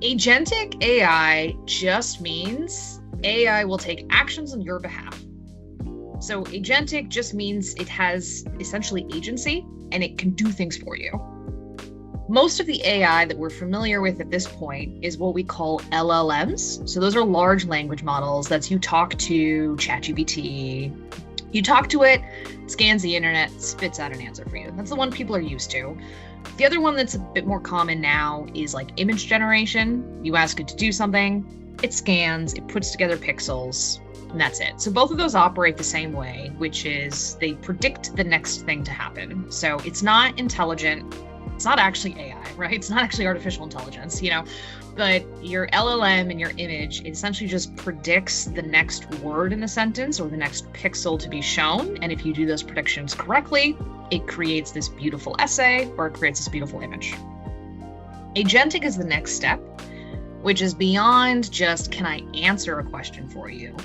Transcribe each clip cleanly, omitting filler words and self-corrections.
Agentic AI just means AI will take actions on your behalf. So agentic just means it has essentially agency and it can do things for you. Most of the AI that we're familiar with at this point is what we call LLMs. So those are large language models. That's you talk to ChatGPT, you talk to it, scans the internet, spits out an answer for you. That's the one people are used to. The other one that's a bit more common now is like image generation. You ask it to do something, it scans, it puts together pixels, and that's it. So both of those operate the same way, which is they predict the next thing to happen. So it's not intelligent. It's not actually AI, right? It's not actually artificial intelligence, but your LLM and your image, it essentially just predicts the next word in the sentence or the next pixel to be shown. And if you do those predictions correctly, it creates this beautiful essay or it creates this beautiful image. Agentic is the next step, which is beyond just, can I answer a question for you?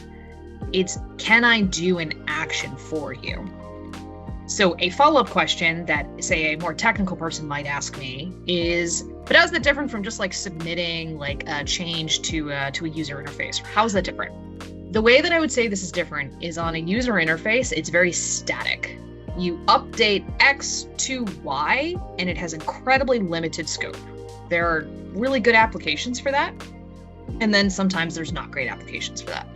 It's, can I do an action for you? So a follow-up question that, say, a more technical person might ask me is, but how is that different from just like submitting like a change to a user interface? How is that different? The way that I would say this is different is on a user interface, it's very static. You update X to Y, and it has incredibly limited scope. There are really good applications for that, and then sometimes there's not great applications for that.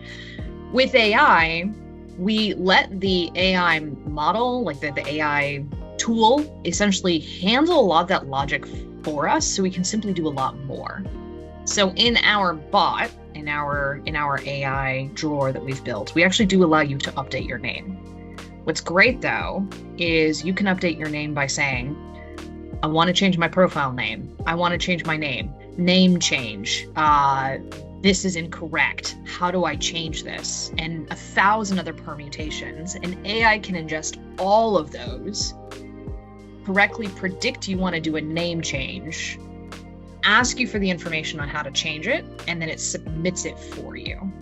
With AI, we let the AI model, like the AI tool, essentially handle a lot of that logic for us, so we can simply do a lot more. So in our bot, in our AI drawer that we've built, we actually do allow you to update your name. What's great though, is you can update your name by saying, I want to change my profile name. I want to change my name change. This is incorrect. How do I change this? And 1,000 other permutations. And AI can ingest all of those, correctly predict you want to do a name change, ask you for the information on how to change it, and then it submits it for you.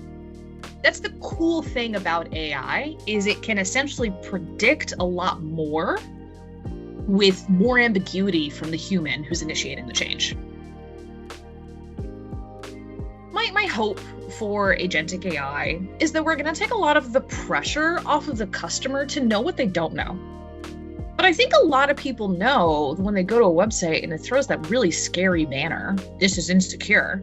That's the cool thing about AI, is it can essentially predict a lot more with more ambiguity from the human who's initiating the change. My hope for agentic AI is that we're going to take a lot of the pressure off of the customer to know what they don't know. But I think a lot of people know when they go to a website and it throws that really scary banner, this is insecure.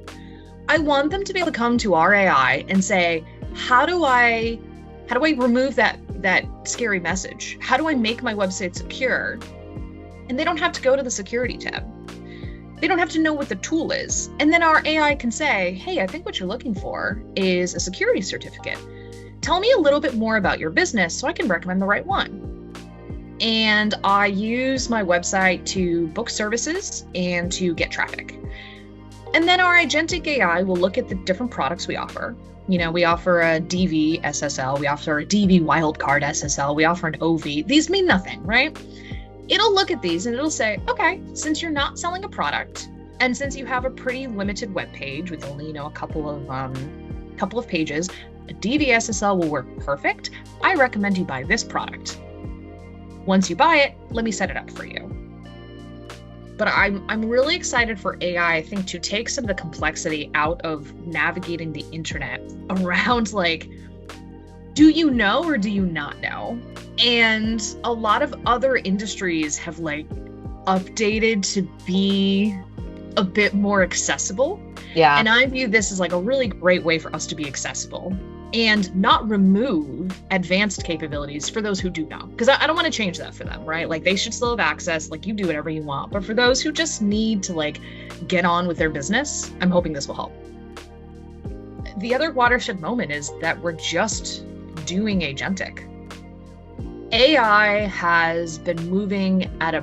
I want them to be able to come to our AI and say, how do I remove that scary message? How do I make my website secure? And they don't have to go to the security tab. They don't have to know what the tool is. And then our AI can say, hey, I think what you're looking for is a security certificate. Tell me a little bit more about your business so I can recommend the right one. And I use my website to book services and to get traffic. And then our agentic AI will look at the different products we offer. We offer a DV SSL, we offer a DV wildcard SSL, we offer an OV. These mean nothing, right? It'll look at these and it'll say, okay, since you're not selling a product, and since you have a pretty limited web page with only, a couple of pages, a DV SSL will work perfect. I recommend you buy this product. Once you buy it, let me set it up for you. But I'm really excited for AI, I think, to take some of the complexity out of navigating the internet around like, do you know or do you not know? And a lot of other industries have like updated to be a bit more accessible. Yeah. And I view this as like a really great way for us to be accessible and not remove advanced capabilities for those who do know. Because I don't want to change that for them, right? Like they should still have access, like you do whatever you want. But for those who just need to like get on with their business, I'm hoping this will help. The other watershed moment is that we're just doing agentic. AI has been moving at a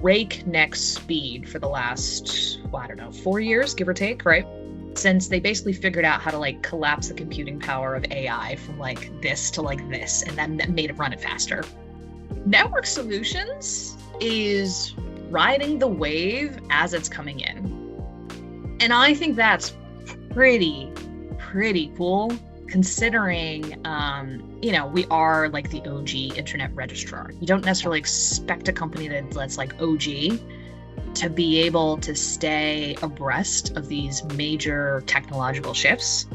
breakneck speed for the last, 4 years, give or take, right? Since they basically figured out how to like collapse the computing power of AI from like this to like this, and then that made it run it faster. Network solutions is riding the wave as it's coming in. And I think that's pretty cool. considering, we are like the OG internet registrar. You don't necessarily expect a company that's like OG to be able to stay abreast of these major technological shifts.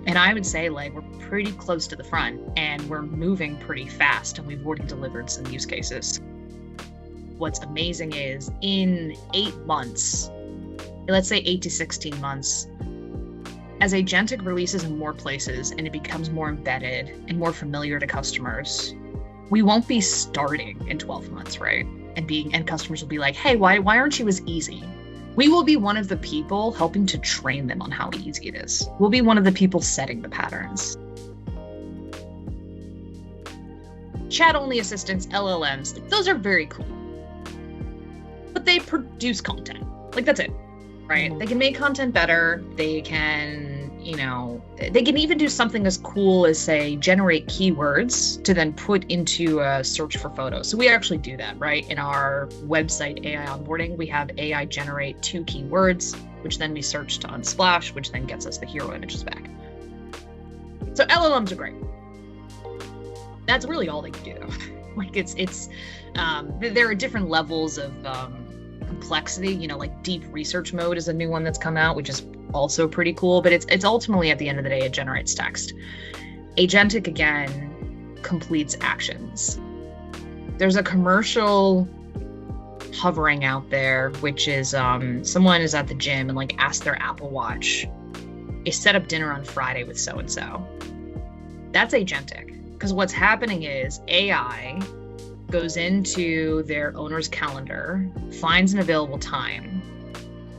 And I would say like we're pretty close to the front and we're moving pretty fast, and we've already delivered some use cases. What's amazing is in 8 months, let's say 8 to 16 months, as Agentic releases in more places and it becomes more embedded and more familiar to customers, we won't be starting in 12 months, right? And customers will be like, hey, why aren't you as easy? We will be one of the people helping to train them on how easy it is. We'll be one of the people setting the patterns. Chat-only assistants, LLMs, like, those are very cool. But they produce content. Like, that's it, right? Mm-hmm. They can make content better. They can, they can even do something as cool as, say, generate keywords to then put into a search for photos. So we actually do that, right? In our website AI onboarding, we have AI generate 2 keywords, which then we search to Unsplash, which then gets us the hero images back. So LLMs are great. That's really all they can do, though. Like there are different levels of complexity. Like deep research mode is a new one that's come out, which is also pretty cool. But it's ultimately, at the end of the day, it generates text. Agentic, again, completes actions. There's a commercial hovering out there, which is someone is at the gym and like asked their Apple Watch, "I set up dinner on Friday with so and so." That's Agentic. Because what's happening is AI goes into their owner's calendar, finds an available time,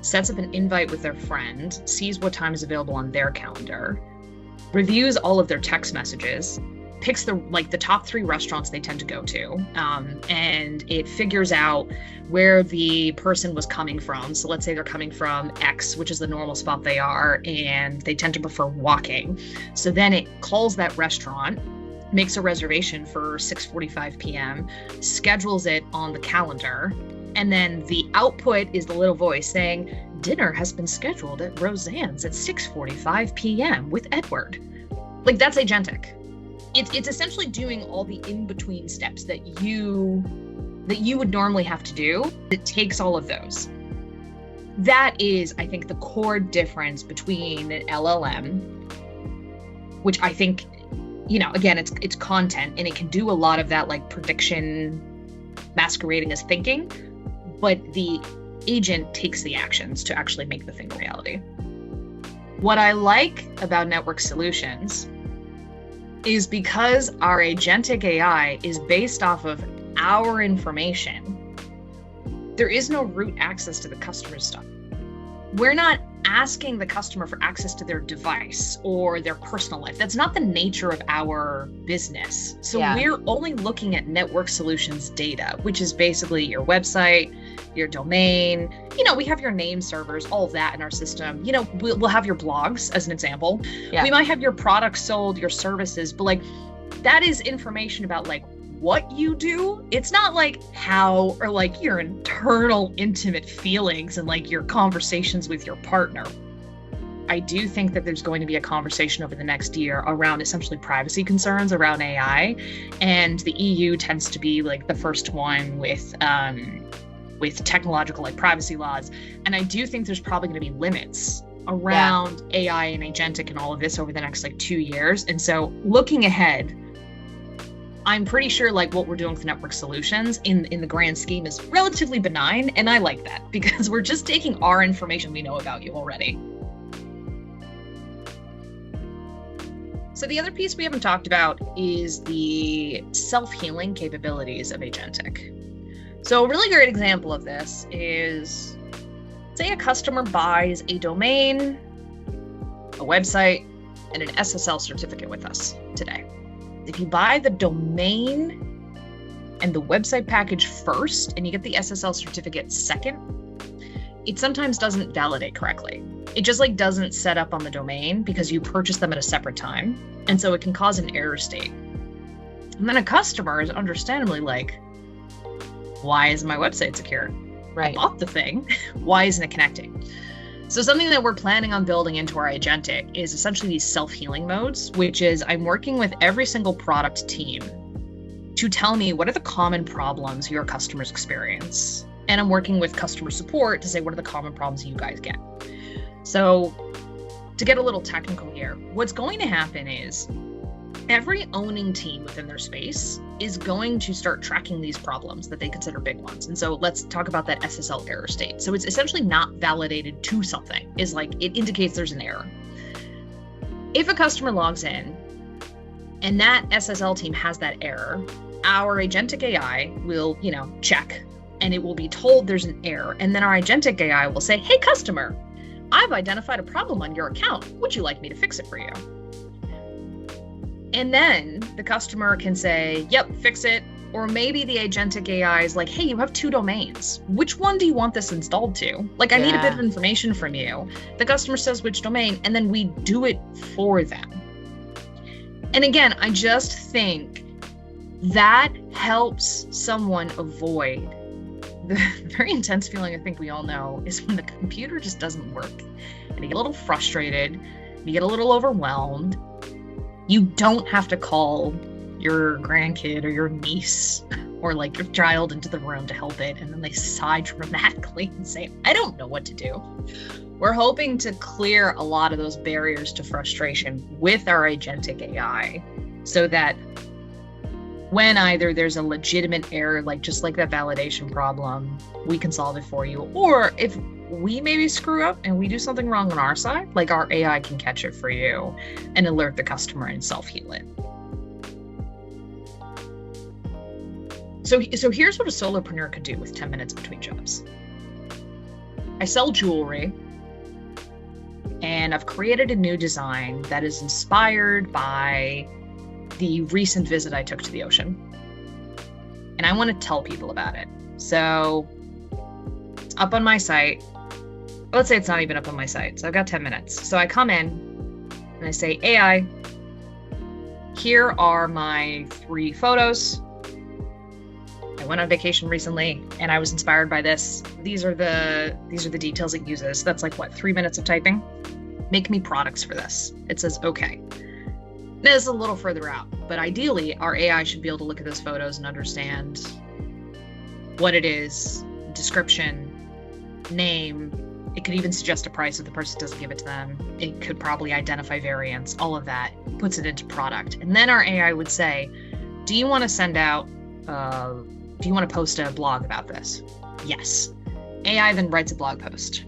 sets up an invite with their friend, sees what time is available on their calendar, reviews all of their text messages, picks the top 3 restaurants they tend to go to, and it figures out where the person was coming from. So let's say they're coming from X, which is the normal spot they are, and they tend to prefer walking. So then it calls that restaurant, makes a reservation for 6:45 p.m., schedules it on the calendar, and then the output is the little voice saying, "Dinner has been scheduled at Roseanne's at 6:45 p.m. with Edward." Like, that's Agentic. It's essentially doing all the in-between steps that you would normally have to do. It takes all of those. That is, I think, the core difference between an LLM, which I think, again, it's content and it can do a lot of that, like prediction masquerading as thinking, but the agent takes the actions to actually make the thing a reality. What I like about network solutions is because our Agentic AI is based off of our information, there is no root access to the customer's stuff. We're not asking the customer for access to their device or their personal life. That's not the nature of our business. So We're only looking at network solutions data, which is basically your website, your domain. We have your name servers, all of that in our system. We'll have your blogs as an example. Yeah. We might have your products sold, your services, but like that is information about like what you do. It's not like how or like your internal intimate feelings and like your conversations with your partner. I do think that there's going to be a conversation over the next year around essentially privacy concerns around AI, and the EU tends to be like the first one with technological like privacy laws. And I do think there's probably going to be limits around AI and Agentic and all of this over the next like 2 years. And so looking ahead, I'm pretty sure like what we're doing with network solutions in the grand scheme is relatively benign. And I like that because we're just taking our information we know about you already. So the other piece we haven't talked about is the self-healing capabilities of Agentic. So a really great example of this is, say a customer buys a domain, a website, and an SSL certificate with us today. If you buy the domain and the website package first and you get the SSL certificate second, it sometimes doesn't validate correctly. It just like doesn't set up on the domain because you purchased them at a separate time. And so it can cause an error state. And then a customer is understandably like, why is my website secure? Right. I bought the thing. Why isn't it connecting? So something that we're planning on building into our agentic is essentially these self-healing modes, which is I'm working with every single product team to tell me what are the common problems your customers experience. And I'm working with customer support to say, what are the common problems you guys get? So to get a little technical here, what's going to happen is every owning team within their space is going to start tracking these problems that they consider big ones. And so let's talk about that SSL error state. So it's essentially not validated to something, is like it indicates there's an error. If a customer logs in and that SSL team has that error, our agentic AI will, check, and it will be told there's an error. And then our agentic AI will say, hey, customer, I've identified a problem on your account. Would you like me to fix it for you? And then the customer can say, yep, fix it. Or maybe the agentic AI is like, hey, you have 2 domains. Which one do you want this installed to? Like, I need a bit of information from you. The customer says which domain, and then we do it for them. And again, I just think that helps someone avoid the very intense feeling I think we all know is when the computer just doesn't work and you get a little frustrated, you get a little overwhelmed. You don't have to call your grandkid or your niece or like your child into the room to help it, and then they sigh dramatically and say, I don't know what to do. We're hoping to clear a lot of those barriers to frustration with our agentic AI so that when either there's a legitimate error, just like that validation problem, we can solve it for you. Or if we maybe screw up and we do something wrong on our side, like our AI can catch it for you and alert the customer and self-heal it. So here's what a solopreneur could do with 10 minutes between jobs. I sell jewelry, and I've created a new design that is inspired by the recent visit I took to the ocean. And I want to tell people about it. So it's up on my site. Let's say it's not even up on my site. So I've got 10 minutes. So I come in and I say, AI, here are my 3 photos. I went on vacation recently and I was inspired by this. These are the details it uses. That's like 3 minutes of typing. Make me products for this. It says, okay. This is a little further out, but ideally our AI should be able to look at those photos and understand what it is, description, name. It could even suggest a price if the person doesn't give it to them. It could probably identify variants, all of that, puts it into product. And then our AI would say, do you want to send out, do you want to post a blog about this? Yes. AI then writes a blog post.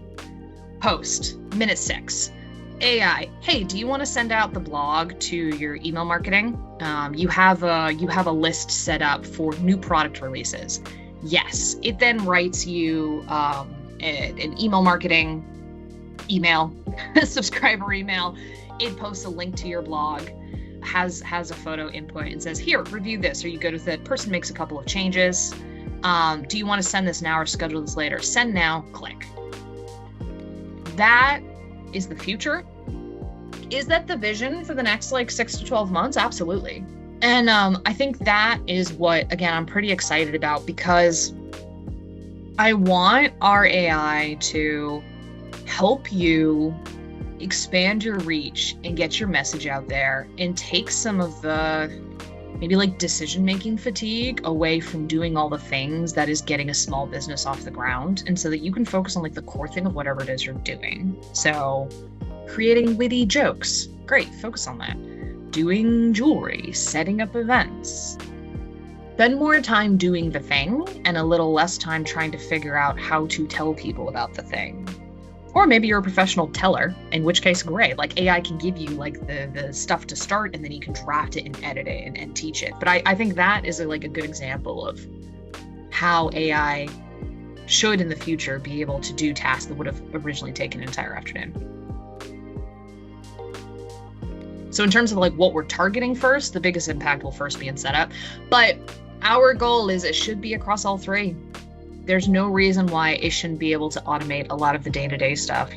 Post, minute 6. AI, hey, do you want to send out the blog to your email marketing? You have a list set up for new product releases. Yes. It then writes you an email marketing email, subscriber email. It posts a link to your blog, has a photo input and says, here, review this. Or you go to the person makes a couple of changes. Do you want to send this now or schedule this later? Send now, click. That is the future. Is that the vision for the next 6 to 12 months? Absolutely. And I think that is what, again, I'm pretty excited about, because I want our AI to help you expand your reach and get your message out there and take some of the maybe decision-making fatigue away from doing all the things that is getting a small business off the ground, and so that you can focus on the core thing of whatever it is you're doing. So creating witty jokes, great, focus on that. Doing jewelry, setting up events. Spend more time doing the thing and a little less time trying to figure out how to tell people about the thing. Or maybe you're a professional teller, in which case, great. AI can give you the stuff to start, and then you can draft it and edit it and teach it. But I think that is a good example of how AI should in the future be able to do tasks that would have originally taken an entire afternoon. So in terms of what we're targeting first, the biggest impact will first be in setup. But our goal is it should be across all 3. There's no reason why it shouldn't be able to automate a lot of the day-to-day stuff,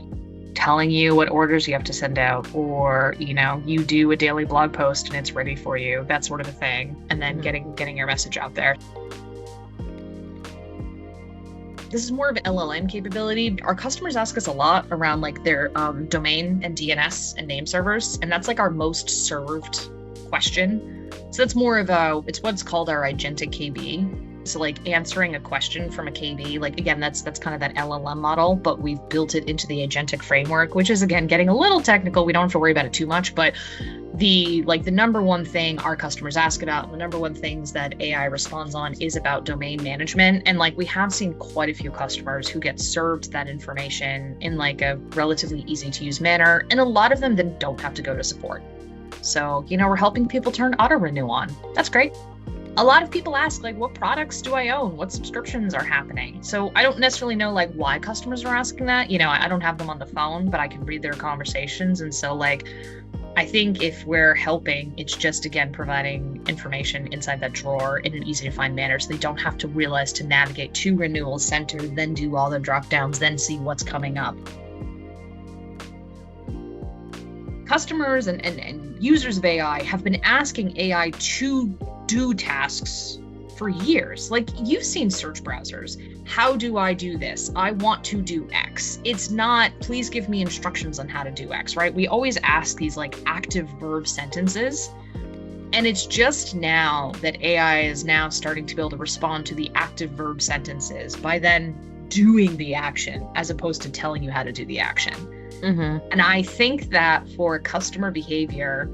telling you what orders you have to send out, or you do a daily blog post and it's ready for you, that sort of a thing, and then getting your message out there. this is more of an LLM capability. Our customers ask us a lot around like their domain and DNS and name servers, and that's like our most served question. So that's more of it's what's called our agentic KB. So like answering a question from a KB, like again, that's kind of that LLM model, but we've built it into the agentic framework, which is again getting a little technical. We don't have to worry about it too much, but the number one thing our customers ask about, the number one things that AI responds on is about domain management. And like we have seen quite a few customers who get served that information in like a relatively easy to use manner. And a lot of them then don't have to go to support. So, we're helping people turn auto renew on. That's great. A lot of people ask, like, what products do I own? What subscriptions are happening? So I don't necessarily know, like, why customers are asking that. I don't have them on the phone, but I can read their conversations. And so, like, I think if we're helping, it's just, again, providing information inside that drawer in an easy to find manner so they don't have to realize to navigate to Renewal Center, then do all their drop downs, then see what's coming up. Customers and users of AI have been asking AI to do tasks for years. Like, you've seen search browsers. How do I do this? I want to do X. It's not, please give me instructions on how to do X, right? We always ask these like active verb sentences. And it's just now that AI is now starting to be able to respond to the active verb sentences by then doing the action as opposed to telling you how to do the action. And I think that for customer behavior,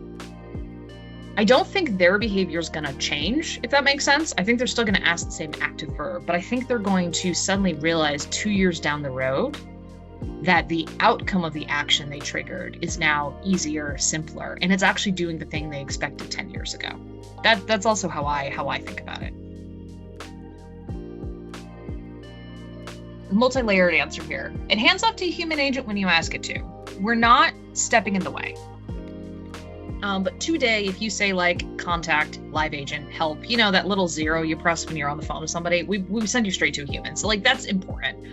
I don't think their behavior is going to change, if that makes sense. I think they're still going to ask the same active verb, but I think they're going to suddenly realize 2 years down the road that the outcome of the action they triggered is now easier, simpler, and it's actually doing the thing they expected 10 years ago. That's also how I think about it. Multi-layered answer here. It hands off to a human agent when you ask it to. We're not stepping in the way. But today, if you say like contact, live agent, help, that little 0 you press when you're on the phone with somebody, we send you straight to a human. So like that's important.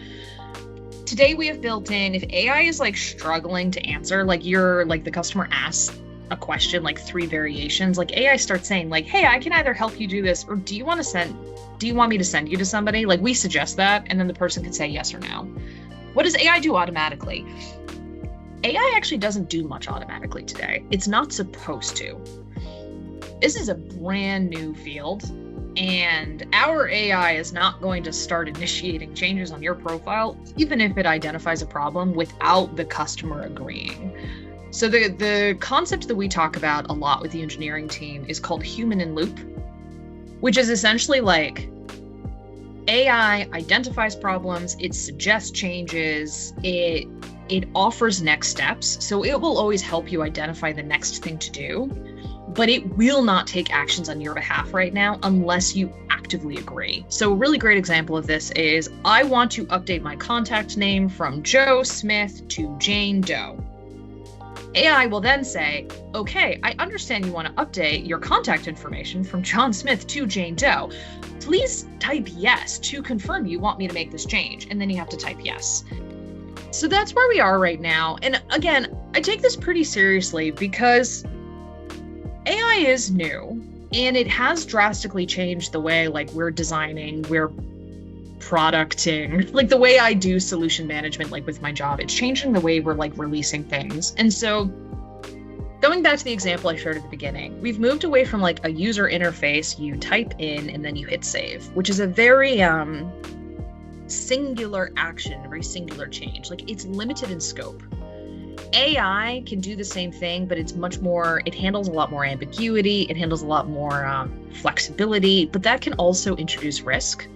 Today we have built in, if AI is like struggling to answer, like the customer asks a question, like 3 variations, like AI starts saying like, hey, I can either help you do this, or do you want me to send you to somebody? Like we suggest that, and then the person can say yes or no. What does AI do automatically? AI actually doesn't do much automatically today. It's not supposed to. This is a brand new field, and our AI is not going to start initiating changes on your profile, even if it identifies a problem without the customer agreeing. So the concept that we talk about a lot with the engineering team is called human in loop, which is essentially like AI identifies problems, it suggests changes, it offers next steps. So it will always help you identify the next thing to do, but it will not take actions on your behalf right now unless you actively agree. So a really great example of this is, I want to update my contact name from Joe Smith to Jane Doe. AI will then say, okay, I understand you want to update your contact information from John Smith to Jane Doe. Please type yes to confirm you want me to make this change. And then you have to type yes. So that's where we are right now. And again, I take this pretty seriously because AI is new and it has drastically changed the way like we're designing, we're producting, like the way I do solution management, like with my job, it's changing the way we're like releasing things. And so going back to the example I showed at the beginning, we've moved away from like a user interface, you type in and then you hit save, which is a very singular action, a very singular change. Like it's limited in scope. AI can do the same thing, but it's much more, it handles a lot more ambiguity, it handles a lot more flexibility, but that can also introduce risk.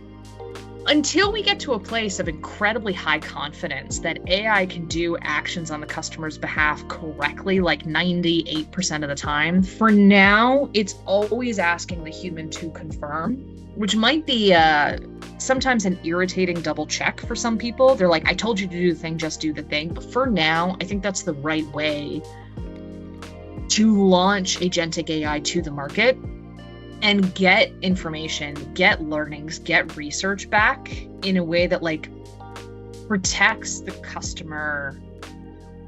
Until we get to a place of incredibly high confidence that AI can do actions on the customer's behalf correctly, like 98% of the time, for now, it's always asking the human to confirm, which might be sometimes an irritating double check for some people. They're like, I told you to do the thing, just do the thing. But for now, I think that's the right way to launch Agentic AI to the market and get information, get learnings, get research back in a way that like protects the customer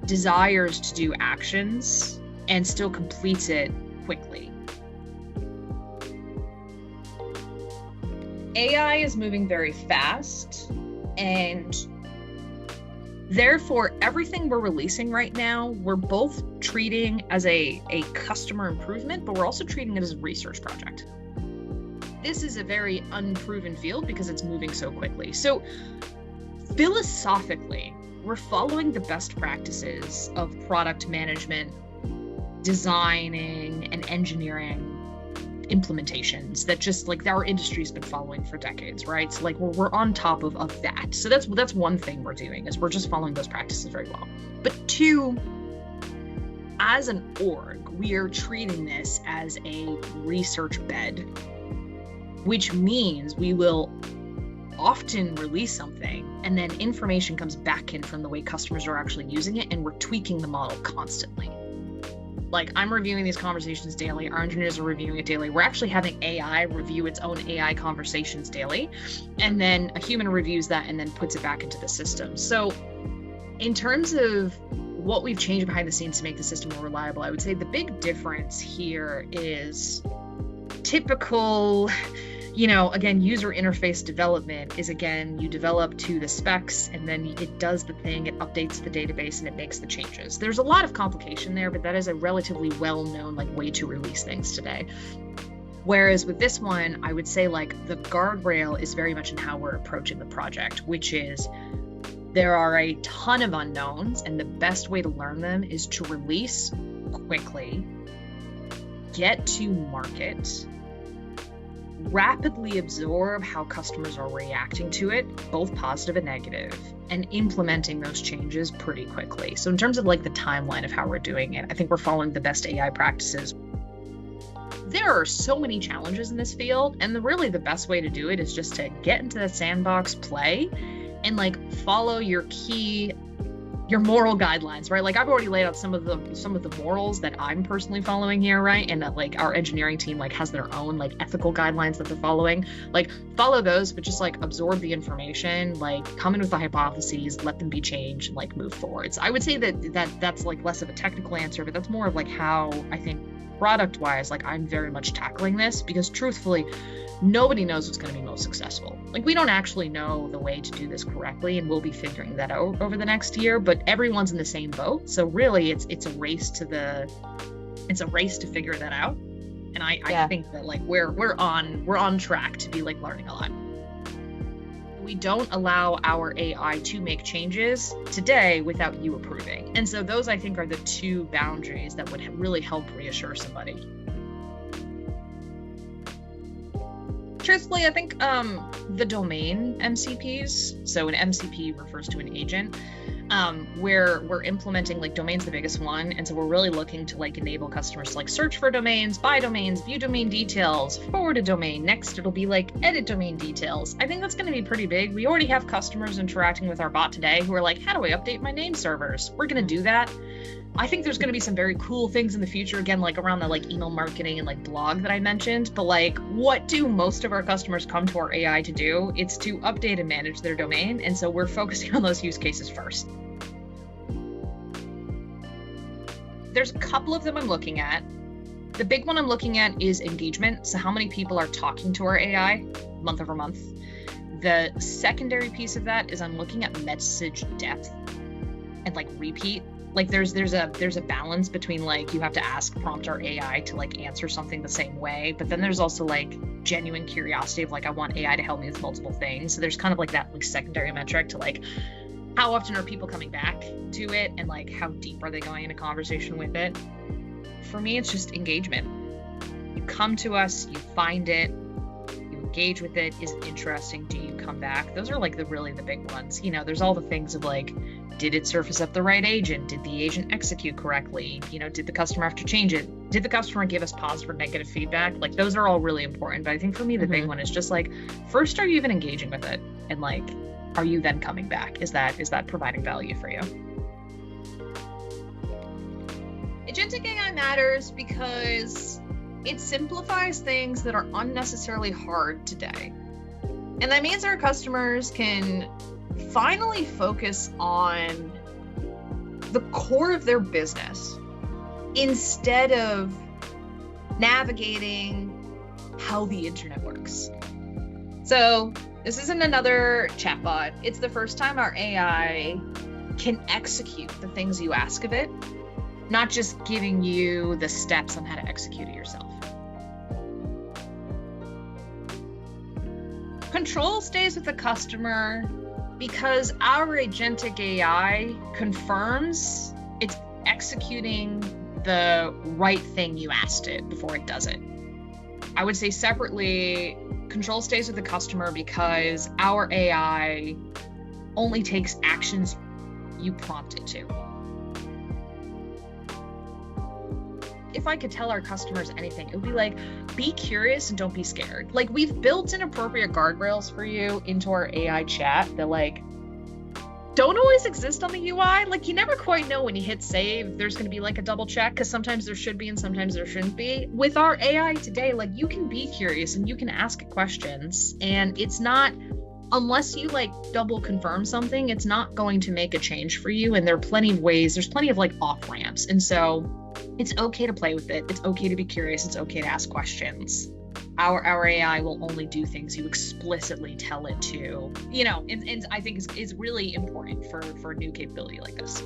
desires to do actions and still completes it quickly. AI is moving very fast, And therefore, everything we're releasing right now, we're both treating as a customer improvement, but we're also treating it as a research project. This is a very unproven field because it's moving so quickly. So philosophically, we're following the best practices of product management, designing, and engineering implementations that just like our industry's been following for decades, right? So like we're on top of that. So that's one thing we're doing, is we're just following those practices very well. But two, as an org, we are treating this as a research bed, which means we will often release something and then information comes back in from the way customers are actually using it, and we're tweaking the model constantly. Like, I'm reviewing these conversations daily, our engineers are reviewing it daily. We're actually having AI review its own AI conversations daily, and then a human reviews that and then puts it back into the system. So in terms of what we've changed behind the scenes to make the system more reliable, I would say the big difference here is typical, again, user interface development is, again, you develop to the specs and then it does the thing, it updates the database and it makes the changes. There's a lot of complication there, but that is a relatively well-known way to release things today. Whereas with this one, I would say the guardrail is very much in how we're approaching the project, which is there are a ton of unknowns, and the best way to learn them is to release quickly, get to market, rapidly absorb how customers are reacting to it, both positive and negative, and implementing those changes pretty quickly. So in terms of the timeline of how we're doing it, I think we're following the best AI practices. There are so many challenges in this field, and really the best way to do it is just to get into the sandbox, play, and follow your moral guidelines, right? I've already laid out some of the morals that I'm personally following here, right? And that our engineering team has their own ethical guidelines that they're following. Follow those, but just absorb the information, come in with the hypotheses, let them be changed, and move forward. So I would say that's less of a technical answer, but that's more of how I think product-wise, I'm very much tackling this, because truthfully, nobody knows what's going to be most successful. We don't actually know the way to do this correctly, and we'll be figuring that out over the next year, but everyone's in the same boat. So really it's a race to figure that out. And I think that we're on track to be learning a lot. We don't allow our AI to make changes today without you approving. And so those, I think, are the two boundaries that would really help reassure somebody. Truthfully, I think the domain MCPs, so an MCP refers to an agent, where we're implementing domain's the biggest one, and so we're really looking to enable customers to search for domains, buy domains, view domain details, forward a domain. Next it'll be edit domain details. I think that's going to be pretty big. We already have customers interacting with our bot today who are how do I update my name servers? We're going to do that. I think there's going to be some very cool things in the future, again, around the email marketing and blog that I mentioned. But what do most of our customers come to our AI to do? It's to update and manage their domain. And so we're focusing on those use cases first. There's a couple of them I'm looking at. The big one I'm looking at is engagement. So how many people are talking to our AI month over month? The secondary piece of that is I'm looking at message depth and repeat. There's a balance between you have to prompt our AI to answer something the same way, but then there's also genuine curiosity of I want AI to help me with multiple things. So there's kind of that secondary metric to how often are people coming back to it, and how deep are they going into conversation with it. For me, it's just engagement. You come to us, you find it, you engage with it. Is it interesting? Do you come back? Those are the big ones. There's all the things of did it surface up the right agent? Did the agent execute correctly? Did the customer have to change it? Did the customer give us positive or negative feedback? Those are all really important. But I think for me, the big one is just first, are you even engaging with it? And are you then coming back? Is that providing value for you? Agentic AI matters because it simplifies things that are unnecessarily hard today. And that means our customers can finally focus on the core of their business instead of navigating how the internet works. So This isn't another chatbot. It's the first time our AI can execute the things you ask of it, not just giving you the steps on how to execute it yourself. Control stays with the customer because our agentic AI confirms it's executing the right thing you asked it before it does it. I would say separately, control stays with the customer because our AI only takes actions you prompt it to. If I could tell our customers anything, it would be like, be curious and don't be scared. Like, we've built in appropriate guardrails for you into our AI chat that like don't always exist on the UI. Like, you never quite know when you hit save, there's going to be like a double check, because sometimes there should be and sometimes there shouldn't be. With our AI today, like, you can be curious and you can ask it questions, and it's not, unless you like double confirm something, it's not going to make a change for you. And there are plenty of ways, there's plenty of like off ramps. And so it's okay to play with it. It's okay to be curious. It's okay to ask questions. Our AI will only do things you explicitly tell it to, and I think is really important for a new capability like this.